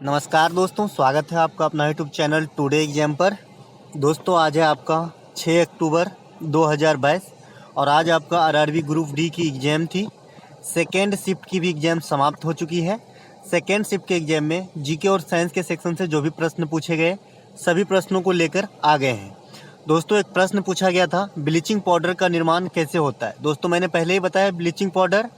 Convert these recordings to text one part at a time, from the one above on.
नमस्कार दोस्तों, स्वागत है आपका अपना यूट्यूब चैनल टुडे एग्जाम पर। दोस्तों आज है आपका 6 अक्टूबर 2022 और आज आपका आरआरबी ग्रुप डी की एग्ज़ाम थी। सेकेंड शिफ्ट की भी एग्ज़ाम समाप्त हो चुकी है। सेकेंड शिफ्ट के एग्ज़ाम में जीके और साइंस के सेक्शन से जो भी प्रश्न पूछे गए सभी प्रश्नों को लेकर आ गए हैं। दोस्तों एक प्रश्न पूछा गया था, ब्लीचिंग पाउडर का निर्माण कैसे होता है। दोस्तों मैंने पहले ही बताया, bleaching powder,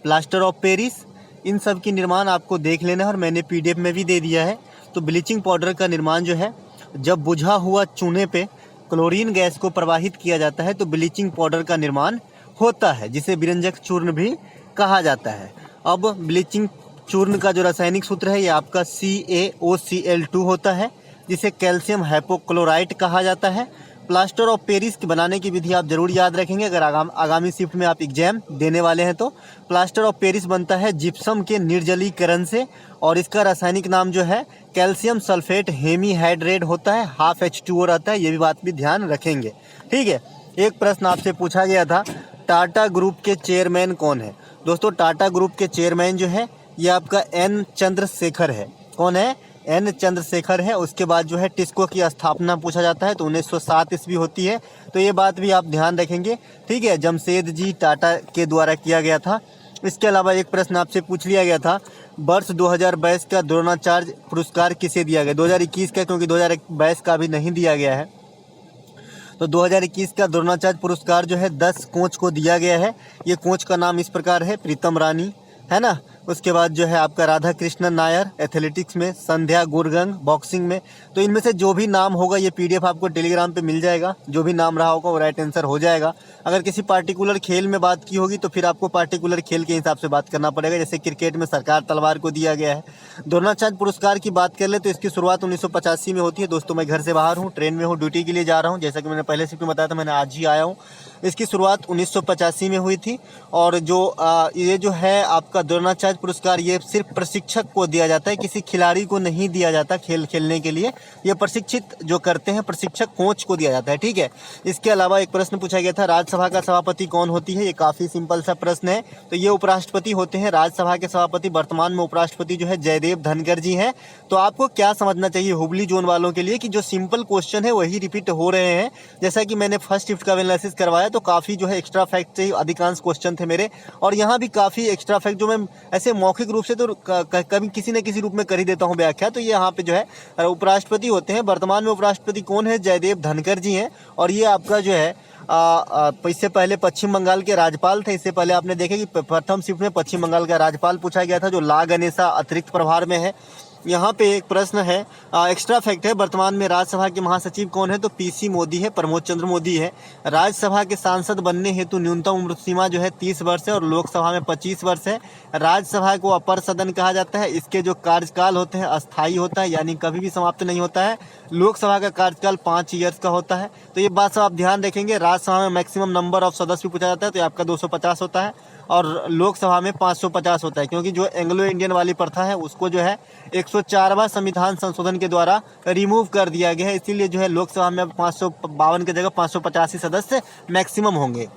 plaster of Paris, इन सब की निर्माण आपको देख लेना है और मैंने पीडीएफ में भी दे दिया है। तो ब्लीचिंग पाउडर का निर्माण जो है, जब बुझा हुआ चूने पे क्लोरीन गैस को प्रवाहित किया जाता है तो ब्लीचिंग पाउडर का निर्माण होता है, जिसे विरंजक चूर्ण भी कहा जाता है। अब ब्लीचिंग चूर्ण का जो रासायनिक सूत्र है ये आपका CaOCl2 होता है, जिसे कैल्शियम हाइपोक्लोराइट कहा जाता है। प्लास्टर ऑफ पेरिस की बनाने की विधि आप जरूर याद रखेंगे अगर आगामी शिफ्ट में आप एग्जाम देने वाले हैं तो। प्लास्टर ऑफ पेरिस बनता है जिप्सम के निर्जलीकरण से और इसका रासायनिक नाम जो है कैल्शियम सल्फेट हेमीहाइड्रेट होता है, ½ H2O रहता है, ये भी बात भी ध्यान रखेंगे। ठीक है, एक प्रश्न आपसे पूछा गया था, टाटा ग्रुप के चेयरमैन कौन है। दोस्तों टाटा ग्रुप के चेयरमैन जो है ये आपका N चंद्रशेखर है। कौन है? N चंद्रशेखर है। उसके बाद जो है टिस्को की स्थापना पूछा जाता है तो 1907 ईस्वी होती है, तो ये बात भी आप ध्यान रखेंगे। ठीक है, जमशेदजी टाटा के द्वारा किया गया था। इसके अलावा एक प्रश्न आपसे पूछ लिया गया था, वर्ष 2022 का द्रोणाचार्य पुरस्कार किसे दिया गया। 2021 का, क्योंकि 2022 का अभी नहीं दिया गया है, तो 2021 का द्रोणाचार्य पुरस्कार जो है 10 कोच को दिया गया है। ये कोच का नाम इस प्रकार है, प्रीतम रानी है ना। उसके बाद जो है आपका राधा कृष्णन नायर एथलेटिक्स में, संध्या गुरगंग बॉक्सिंग में। तो इनमें से जो भी नाम होगा ये पीडीएफ आपको टेलीग्राम पे मिल जाएगा, जो भी नाम रहा होगा वो राइट आंसर हो जाएगा। अगर किसी पार्टिकुलर खेल में बात की होगी तो फिर आपको पार्टिकुलर खेल के हिसाब से बात करना पड़ेगा। जैसे क्रिकेट में सरकार तलवार को दिया गया है। द्रोणाचार्य पुरस्कार की बात कर ले तो इसकी शुरुआत 1985 में होती है। दोस्तों मैं घर से बाहर हूँ, ट्रेन में हूँ, ड्यूटी के लिए जा रहा हूँ। जैसा कि मैंने पहले से भी बताया था, मैंने आज ही आया हूँ। इसकी शुरुआत 1985 में हुई थी और जो ये जो है आपका द्रोणाचार्य पुरस्कार ये सिर्फ प्रशिक्षक को दिया जाता है, किसी खिलाड़ी को नहीं दिया जाता खेल खेलने के लिए। ये प्रशिक्षित जो करते हैं प्रशिक्षक कोच को दिया जाता है। ठीक है, इसके अलावा एक प्रश्न पूछा गया था, राज्यसभा का सभापति कौन होती है। ये काफ़ी सिंपल सा प्रश्न है, तो ये उपराष्ट्रपति होते हैं। राज्यसभा के सभापति वर्तमान में उपराष्ट्रपति जो है जयदेव धनखड़ जी हैं। तो आपको क्या समझना चाहिए हुबली जोन वालों के लिए कि जो सिंपल क्वेश्चन है वही रिपीट हो रहे हैं। जैसा कि मैंने फर्स्ट शिफ्ट का एनालिसिस करवाया तो काफ़ी जो है एक्स्ट्रा फैक्ट से अधिकांश क्वेश्चन थे मेरे, और यहाँ भी काफ़ी एक्स्ट्रा फैक्ट जो मैं ऐसे मौखिक रूप से तो कभी किसी न किसी रूप में कर ही देता हूँ व्याख्या। तो ये यहाँ पे जो है उपराष्ट्रपति होते हैं। वर्तमान में उपराष्ट्रपति कौन है? जयदेव धनखड़ जी हैं। और ये आपका जो है इससे पहले पश्चिम बंगाल के राज्यपाल थे। इससे पहले आपने देखे कि प्रथम शिफ्ट में पश्चिम बंगाल का राज्यपाल पूछा गया था जो ला गणेशा अतिरिक्त प्रभार में है। यहाँ पे एक प्रश्न है, एक्स्ट्रा फैक्ट है, वर्तमान में राज्यसभा के महासचिव कौन है? तो पीसी मोदी है, प्रमोद चंद्र मोदी है। राज्यसभा के सांसद बनने हेतु न्यूनतम उम्र सीमा जो है 30 वर्ष है और लोकसभा में 25 वर्ष है। राज्यसभा को अपर सदन कहा जाता है। इसके जो कार्यकाल होते हैं अस्थायी होता है, यानी कभी भी समाप्त नहीं होता है। लोकसभा का कार्यकाल 5 ईयर्स का होता है। तो ये बात सब आप ध्यान रखेंगे। राज्यसभा में मैक्सिमम नंबर ऑफ सदस्य भी पूछा जाता है, तो आपका 250 होता है और लोकसभा में 550 होता है, क्योंकि जो एंग्लो इंडियन वाली प्रथा है उसको जो है 104वां संविधान संशोधन के द्वारा रिमूव कर दिया गया है। इसीलिए जो है लोकसभा में 552 की जगह 585 सदस्य मैक्सिमम होंगे।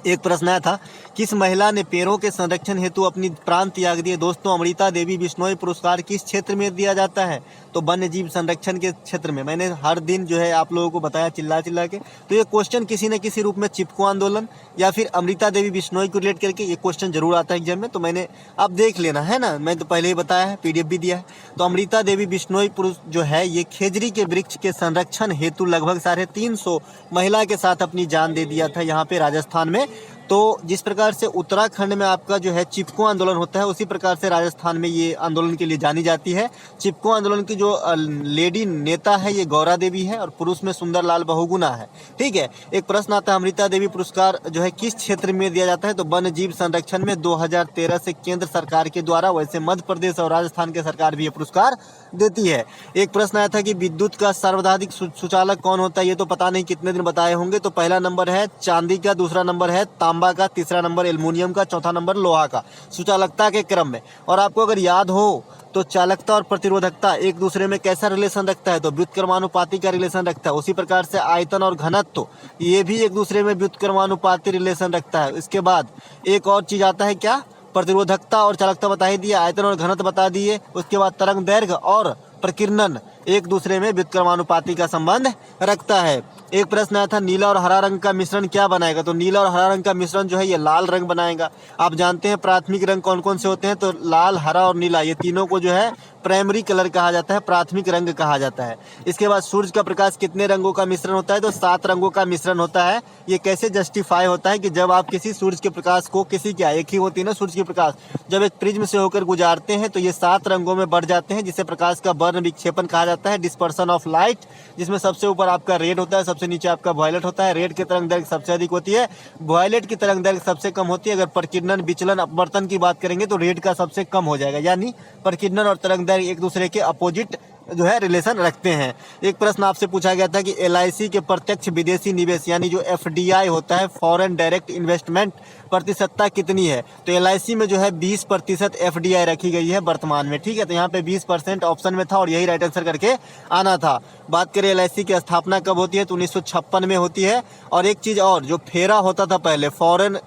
एक प्रश्न आया था, किस महिला ने पेड़ों के संरक्षण हेतु अपनी प्राण त्याग दिए। दोस्तों अमृता देवी बिश्नोई पुरस्कार किस क्षेत्र में दिया जाता है? तो वन्य जीव संरक्षण के क्षेत्र में। मैंने हर दिन जो है आप लोगों को बताया चिल्ला चिल्ला के। तो ये क्वेश्चन किसी न किसी रूप में चिपको आंदोलन या फिर अमृता देवी बिश्नोई को रिलेट करके ये क्वेश्चन जरूर आता है एग्जाम में, तो मैंने आप देख लेना है ना, मैं तो पहले ही बताया है, पीडीएफ भी दिया है। तो अमृता देवी बिश्नोई पुरुष जो है ये खेजड़ी के वृक्ष के संरक्षण हेतु लगभग 350 महिला के साथ अपनी जान दे दिया था यहाँ पे राजस्थान में। तो जिस प्रकार से उत्तराखंड में आपका जो है चिपको आंदोलन होता है, उसी प्रकार से राजस्थान में ये आंदोलन के लिए जानी जाती है। चिपको आंदोलन की जो लेडी नेता है ये गौरा देवी है और पुरुष में सुंदरलाल बहुगुणा है। ठीक है, एक प्रश्न आता है, अमृता देवी पुरस्कार जो है किस क्षेत्र में दिया जाता है? तो वन्य जीव संरक्षण में 2013 से केंद्र सरकार के द्वारा, वैसे मध्य प्रदेश और राजस्थान के सरकार भी ये पुरस्कार देती है। एक प्रश्न आया था कि विद्युत का सर्वाधिक सुचालक कौन होता है? ये तो पता नहीं कितने दिन बताए होंगे। तो पहला नंबर है चांदी का, दूसरा नंबर है तांबा का, तीसरा नंबर एल्युमिनियम का, चौथा नंबर लोहा का, सुचालकता के क्रम में। और आपको अगर याद हो तो चालकता और प्रतिरोधकता एक दूसरे में कैसा रिलेशन रखता है? तो व्युत्क्रमानुपाती का रिलेशन रखता है। उसी प्रकार से आयतन और घनत्व ये भी एक दूसरे में व्युत्क्रमानुपाती रिलेशन रखता है। इसके बाद एक और चीज आता है क्या? प्रतिरोधकता और चालकता बता ही दिए, आयतन और घनत्व बता दिए। उसके बाद तरंग दैर्घ्य और प्रकीर्णन एक दूसरे में व्युत्क्रमानुपाती का संबंध रखता है। एक प्रश्न आया था नीला और हरा रंग का मिश्रण क्या बनाएगा, तो नीला और हरा रंग का मिश्रण जो है ये लाल रंग बनाएगा। आप जानते हैं प्राथमिक रंग कौन कौन से होते हैं, तो लाल, हरा और नीला, ये तीनों को जो है प्राइमरी कलर कहा जाता है, प्राथमिक रंग कहा जाता है। इसके बाद सूर्य का प्रकाश कितने रंगों का मिश्रण होता है, तो 7 रंगों का मिश्रण होता है। ये कैसे जस्टिफाई होता है कि जब आप किसी सूर्य के प्रकाश को, किसी क्या एक ही होती है ना सूर्य की प्रकाश, जब एक प्रिज्म से होकर गुजारते हैं तो ये 7 रंगों में बढ़ जाते हैं, जिसे प्रकाश का वर्ण विक्षेपण कहा जाता है, डिस्पर्सन ऑफ लाइट, जिसमें सबसे ऊपर आपका रेड होता है, सबसे नीचे आपका वायलेट होता है। रेड की तरंग दैर्घ्य सबसे अधिक होती है, वायलेट की तरंग दैर्घ्य सबसे कम होती है। अगर प्रकीर्णन, विचलन, अपवर्तन की बात करेंगे तो रेड का सबसे कम हो जाएगा, यानी प्रकीर्णन और तरंग दैर्घ्य एक दूसरे के अपोजिट जो है रिलेशन रखते हैं। एक प्रश्न आपसे पूछा गया था कि LIC के प्रत्यक्ष विदेशी निवेश यानी जो FDI होता है, फॉरेन डायरेक्ट इन्वेस्टमेंट, प्रतिशतता कितनी है, तो LIC में जो है 20% FDI रखी गई है वर्तमान में, ठीक है। तो यहाँ पे 20% ऑप्शन में था और यही राइट आंसर करके आना था। बात करें LIC की स्थापना कब होती है, तो 1956 में होती है। और एक चीज़ और, जो फेरा होता था पहले, फॉरेन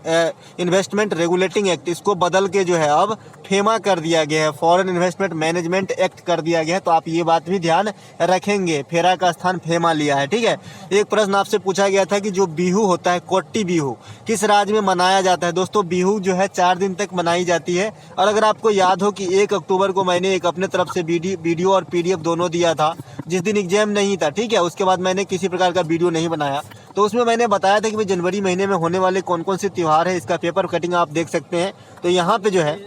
इन्वेस्टमेंट रेगुलेटिंग एक्ट, इसको बदल के जो है अब फेमा कर दिया गया है, फॉरेन इन्वेस्टमेंट मैनेजमेंट एक्ट कर दिया गया है। तो आप ये बात भी ध्यान रखेंगे, फेरा का स्थान फेमा लिया है, ठीक है। एक प्रश्न आपसे पूछा गया था कि जो बिहू होता है, कोट्टी बिहू, किस राज्य में मनाया जाता है। दोस्तों बिहू जो है 4 दिन तक मनाई जाती है। और अगर आपको याद हो कि 1 अक्टूबर को मैंने एक अपने तरफ से वीडियो और PDF दोनों दिया था, जिस दिन एग्जाम नहीं था, ठीक है, उसके बाद मैंने किसी प्रकार का वीडियो नहीं बनाया, तो उसमें मैंने बताया था कि भाई जनवरी महीने में होने वाले कौन कौन से त्यौहार है, इसका पेपर कटिंग आप देख सकते हैं। तो यहाँ पे जो है,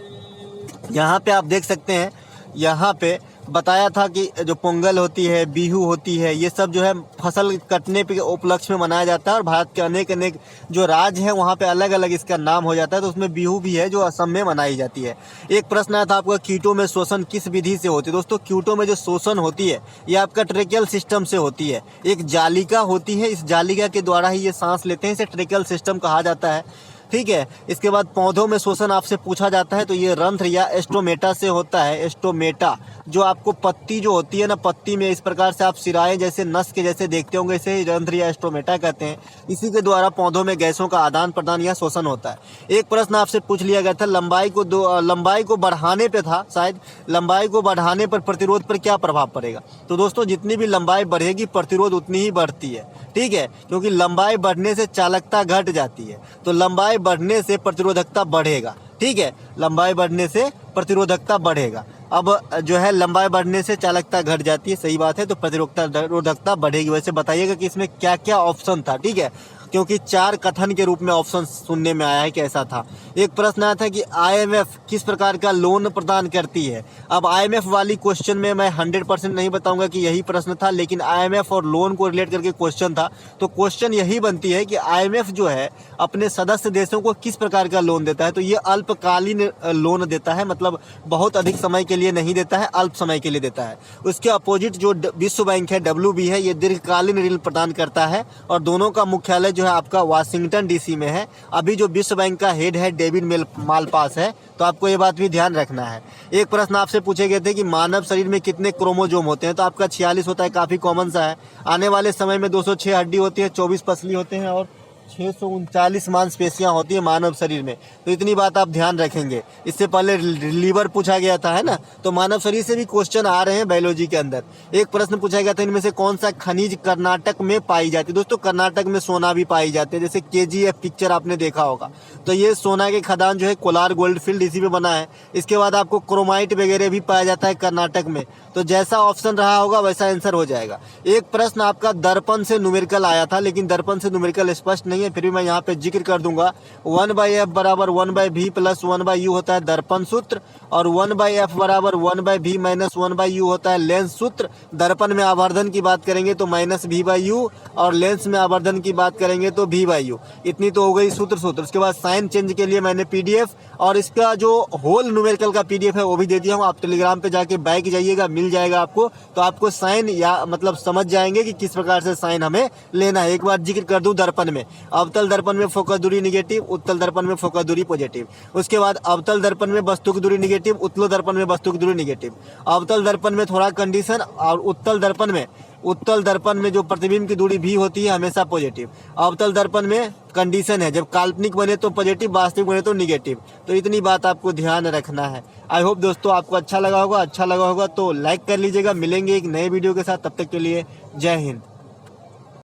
यहाँ पे आप देख सकते हैं, यहाँ पे बताया था कि जो पोंगल होती है, बिहू होती है, ये सब जो है फसल कटने के उपलक्ष्य में मनाया जाता है। और भारत के अनेक अनेक जो राज्य हैं वहाँ पे अलग अलग इसका नाम हो जाता है। तो उसमें बिहू भी है जो असम में मनाई जाती है। एक प्रश्न आया था आपका, कीटों में शोषण किस विधि से होती है। दोस्तों कीटों में जो शोषण होती है ये आपका ट्रेकियल सिस्टम से होती है। एक जालिका होती है, इस जालिका के द्वारा ही ये सांस लेते हैं, इसे ट्रेकियल सिस्टम कहा जाता है, ठीक है। इसके बाद पौधों में शोषण आपसे पूछा जाता है, तो ये रंध्र या एस्टोमेटा से होता है। एस्टोमेटा जो आपको पत्ती जो होती है ना, पत्ती में इस प्रकार से आप सिराए जैसे नस के जैसे देखते होंगे, इसे रंध्र या एस्टोमेटा कहते हैं। इसी के द्वारा पौधों में गैसों का आदान प्रदान या शोषण होता है। एक प्रश्न आपसे पूछ लिया गया था, लंबाई को बढ़ाने पे था शायद, लंबाई को बढ़ाने पर प्रतिरोध पर क्या प्रभाव पड़ेगा। तो दोस्तों जितनी भी लंबाई बढ़ेगी प्रतिरोध उतनी ही बढ़ती है, ठीक है, क्योंकि लंबाई बढ़ने से चालकता घट जाती है, तो लंबाई बढ़ने से प्रतिरोधकता बढ़ेगा, ठीक है, लंबाई बढ़ने से प्रतिरोधकता बढ़ेगा। अब जो है लंबाई बढ़ने से चालकता घट जाती है, सही बात है, तो प्रतिरोधकता बढ़ेगी। वैसे बताइएगा कि इसमें क्या क्या ऑप्शन था, ठीक है, क्योंकि 4 कथन के रूप में ऑप्शन सुनने में आया है कि ऐसा था। एक प्रश्न आया था कि IMF किस प्रकार का लोन प्रदान करती है। अब IMF वाली क्वेश्चन में मैं 100% नहीं बताऊंगा कि यही प्रश्न था, लेकिन IMF और लोन को रिलेट करके क्वेश्चन था। तो क्वेश्चन यही बनती है कि IMF जो है अपने सदस्य देशों को किस प्रकार का लोन देता है। तो ये अल्पकालीन लोन देता है, मतलब बहुत अधिक समय के लिए नहीं देता है, अल्प समय के लिए देता है। उसके अपोजिट जो विश्व बैंक है, WB है, ये दीर्घकालीन ऋण प्रदान करता है। और दोनों का मुख्यालय जो है आपका वाशिंगटन DC में है। अभी जो विश्व बैंक का हेड है डेविड मालपास है, तो आपको ये बात भी ध्यान रखना है। एक प्रश्न आपसे पूछे गए थे कि मानव शरीर में कितने क्रोमोजोम होते हैं, तो आपका 46 होता है, काफी कॉमन सा है। आने वाले समय में 206 हड्डी होती है, 24 पसली होते हैं और 639 मांसपेशियां होती है मानव शरीर में। तो इतनी बात आप ध्यान रखेंगे। इससे पहले लीवर पूछा गया था, है ना, तो मानव शरीर से भी क्वेश्चन आ रहे हैं बायोलॉजी के अंदर। एक प्रश्न पूछा गया था, इनमें से कौन सा खनिज कर्नाटक में पाई जाती है। दोस्तों कर्नाटक में सोना भी पाई जाती है, जैसे KGF पिक्चर आपने देखा होगा, तो ये सोना के खदान जो है कोलार गोल्ड फील्ड इसी में बना है। इसके बाद आपको क्रोमाइट वगैरह भी पाया जाता है कर्नाटक में। तो जैसा ऑप्शन रहा होगा वैसा आंसर हो जाएगा। एक प्रश्न आपका दर्पण से न्यूमेरिकल आया था, लेकिन दर्पण से न्यूमेरिकल स्पष्ट नहीं है, फिर भी मैं यहाँ पे जिक्र कर दूंगा। 1/f बराबर 1/v प्लस 1/u होता है दर्पण सूत्र, और 1/f बराबर 1/v माइनस 1/u होता है लेंस सूत्र। दर्पण में आवर्धन की बात करेंगे तो -v/u, और लेंस में आवर्धन की बात करेंगे तो v/u। इतनी तो हो गई सूत्र। उसके बाद साइन चेंज के लिए मैंने PDF और इसका जो होल न्यूमेरिकल का PDF है वो भी दे दिया हूँ। आप टेलीग्राम पे जाके बैक जाइएगा, मिल जाएगा आपको, तो आपको साइन या मतलब समझ जाएंगे कि किस प्रकार से साइन हमें लेना है। एक बार जिक्र कर दूं दर्पण में, अवतल दर्पण में फोकस दूरी निगेटिव, उत्तल दर्पण में फोकस दूरी पॉजिटिव। उसके बाद अवतल दर्पण में वस्तु की दूरी निगेटिव, उत्तल दर्पण में वस्तु की दूरी निगेटिव। अवतल दर्पण में थोड़ा कंडीशन, और उत्तल दर्पण में जो प्रतिबिंब की दूरी भी होती है हमेशा पॉजिटिव। अवतल दर्पण में कंडीशन है, जब काल्पनिक बने तो पॉजिटिव, वास्तविक बने तो निगेटिव। तो इतनी बात आपको ध्यान रखना है। आई होप दोस्तों आपको अच्छा लगा होगा तो लाइक कर लीजिएगा। मिलेंगे एक नए वीडियो के साथ, तब तक के लिए जय हिंद।